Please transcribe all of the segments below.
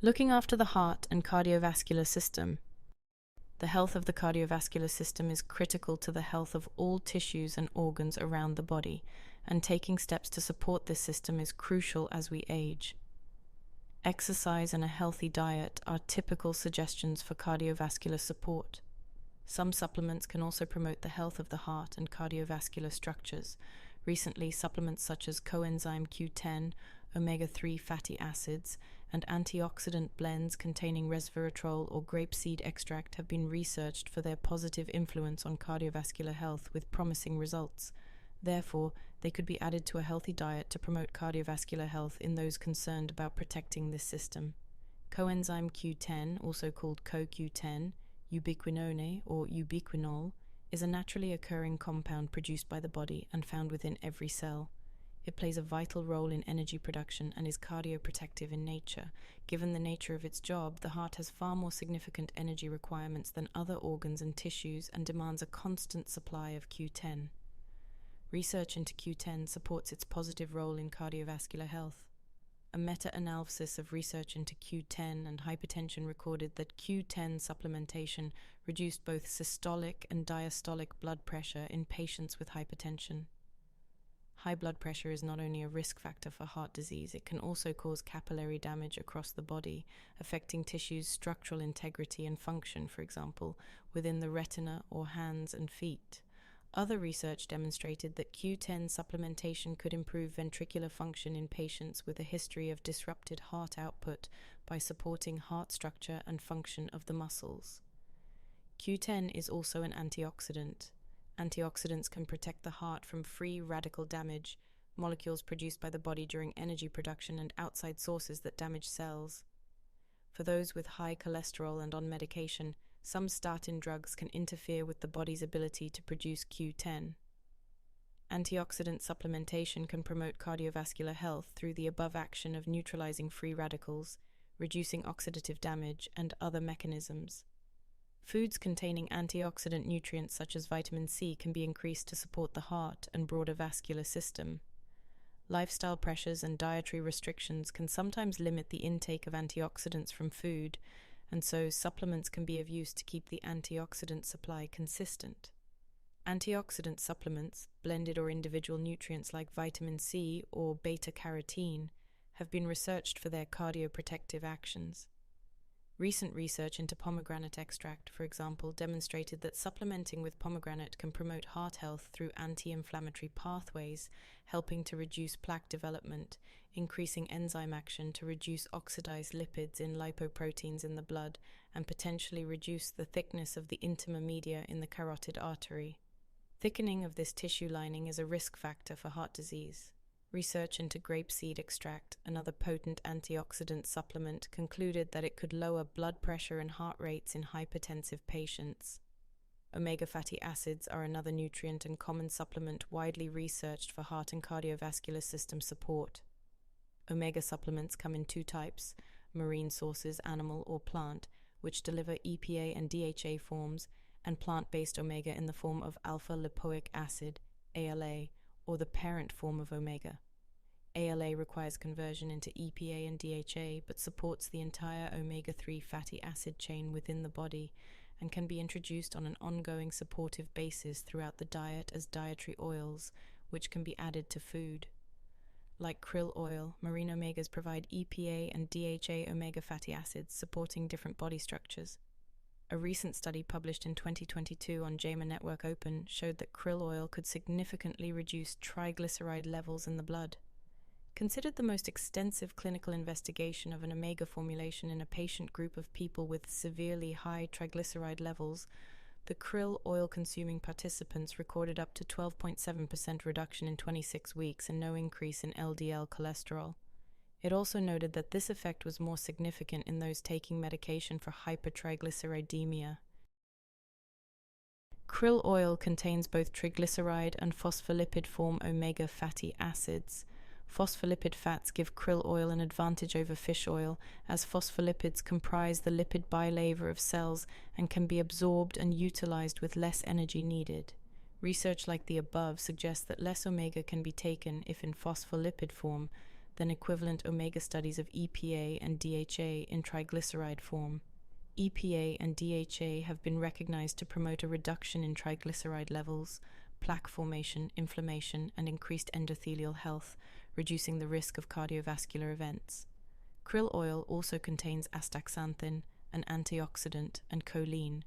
Looking after the heart and cardiovascular system. The health of the cardiovascular system is critical to the health of all tissues and organs around the body, and taking steps to support this system is crucial as we age. Exercise and a healthy diet are typical suggestions for cardiovascular support. Some supplements can also promote the health of the heart and cardiovascular structures. Recently, supplements such as coenzyme Q10, omega-3 fatty acids, and antioxidant blends containing resveratrol or grapeseed extract have been researched for their positive influence on cardiovascular health with promising results. Therefore, they could be added to a healthy diet to promote cardiovascular health in those concerned about protecting this system. Coenzyme Q10, also called CoQ10, ubiquinone or ubiquinol, is a naturally occurring compound produced by the body and found within every cell. It plays a vital role in energy production and is cardioprotective in nature. Given the nature of its job, the heart has far more significant energy requirements than other organs and tissues and demands a constant supply of Q10. Research into Q10 supports its positive role in cardiovascular health. A meta-analysis of research into Q10 and hypertension recorded that Q10 supplementation reduced both systolic and diastolic blood pressure in patients with hypertension. High blood pressure is not only a risk factor for heart disease, it can also cause capillary damage across the body, affecting tissues' structural integrity and function, for example, within the retina or hands and feet. Other research demonstrated that Q10 supplementation could improve ventricular function in patients with a history of disrupted heart output by supporting heart structure and function of the muscles. Q10 is also an antioxidant. Antioxidants can protect the heart from free radical damage, molecules produced by the body during energy production, and outside sources that damage cells. For those with high cholesterol and on medication, some statin drugs can interfere with the body's ability to produce Q10. Antioxidant supplementation can promote cardiovascular health through the above action of neutralizing free radicals, reducing oxidative damage, and other mechanisms. Foods containing antioxidant nutrients such as vitamin C can be increased to support the heart and broader vascular system. Lifestyle pressures and dietary restrictions can sometimes limit the intake of antioxidants from food, and so supplements can be of use to keep the antioxidant supply consistent. Antioxidant supplements, blended or individual nutrients like vitamin C or beta-carotene, have been researched for their cardioprotective actions. Recent research into pomegranate extract, for example, demonstrated that supplementing with pomegranate can promote heart health through anti-inflammatory pathways, helping to reduce plaque development, increasing enzyme action to reduce oxidized lipids in lipoproteins in the blood, and potentially reduce the thickness of the intima media in the carotid artery. Thickening of this tissue lining is a risk factor for heart disease. Research into grapeseed extract, another potent antioxidant supplement, concluded that it could lower blood pressure and heart rates in hypertensive patients. Omega fatty acids are another nutrient and common supplement widely researched for heart and cardiovascular system support. Omega supplements come in two types: marine sources, animal or plant, which deliver EPA and DHA forms, and plant-based omega in the form of alpha-lipoic acid, ALA, or the parent form of omega. ALA requires conversion into EPA and DHA, but supports the entire omega-3 fatty acid chain within the body and can be introduced on an ongoing supportive basis throughout the diet as dietary oils, which can be added to food. Like krill oil, marine omegas provide EPA and DHA omega fatty acids, supporting different body structures. A recent study published in 2022 on JAMA Network Open showed that krill oil could significantly reduce triglyceride levels in the blood. Considered the most extensive clinical investigation of an omega formulation in a patient group of people with severely high triglyceride levels, the krill oil-consuming participants recorded up to 12.7% reduction in 26 weeks and no increase in LDL cholesterol. It also noted that this effect was more significant in those taking medication for hypertriglyceridemia. Krill oil contains both triglyceride and phospholipid form omega fatty acids. Phospholipid fats give krill oil an advantage over fish oil, as phospholipids comprise the lipid bilayer of cells and can be absorbed and utilized with less energy needed. Research like the above suggests that less omega can be taken if in phospholipid form, than equivalent omega studies of EPA and DHA in triglyceride form. EPA and DHA have been recognized to promote a reduction in triglyceride levels, plaque formation, inflammation, and increased endothelial health, reducing the risk of cardiovascular events. Krill oil also contains astaxanthin, an antioxidant, and choline.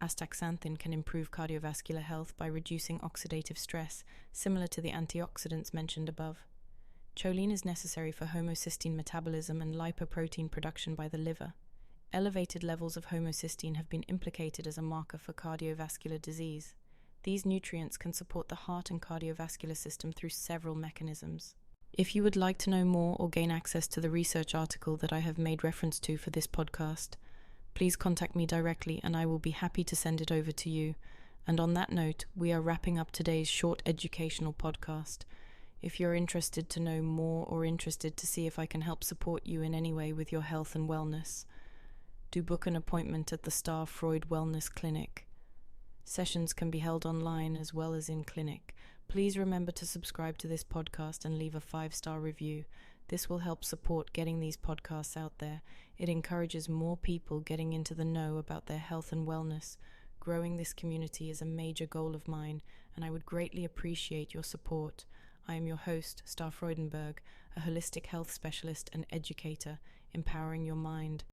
Astaxanthin can improve cardiovascular health by reducing oxidative stress, similar to the antioxidants mentioned above. Choline is necessary for homocysteine metabolism and lipoprotein production by the liver. Elevated levels of homocysteine have been implicated as a marker for cardiovascular disease. These nutrients can support the heart and cardiovascular system through several mechanisms. If you would like to know more or gain access to the research article that I have made reference to for this podcast, please contact me directly and I will be happy to send it over to you. And on that note, we are wrapping up today's short educational podcast. If you're interested to know more or interested to see if I can help support you in any way with your health and wellness, do book an appointment at the Star Freud Wellness Clinic. Sessions can be held online as well as in clinic. Please remember to subscribe to this podcast and leave a 5-star review. This will help support getting these podcasts out there. It encourages more people getting into the know about their health and wellness. Growing this community is a major goal of mine, and I would greatly appreciate your support. I am your host, Star Freudenberg, a holistic health specialist and educator, empowering your mind,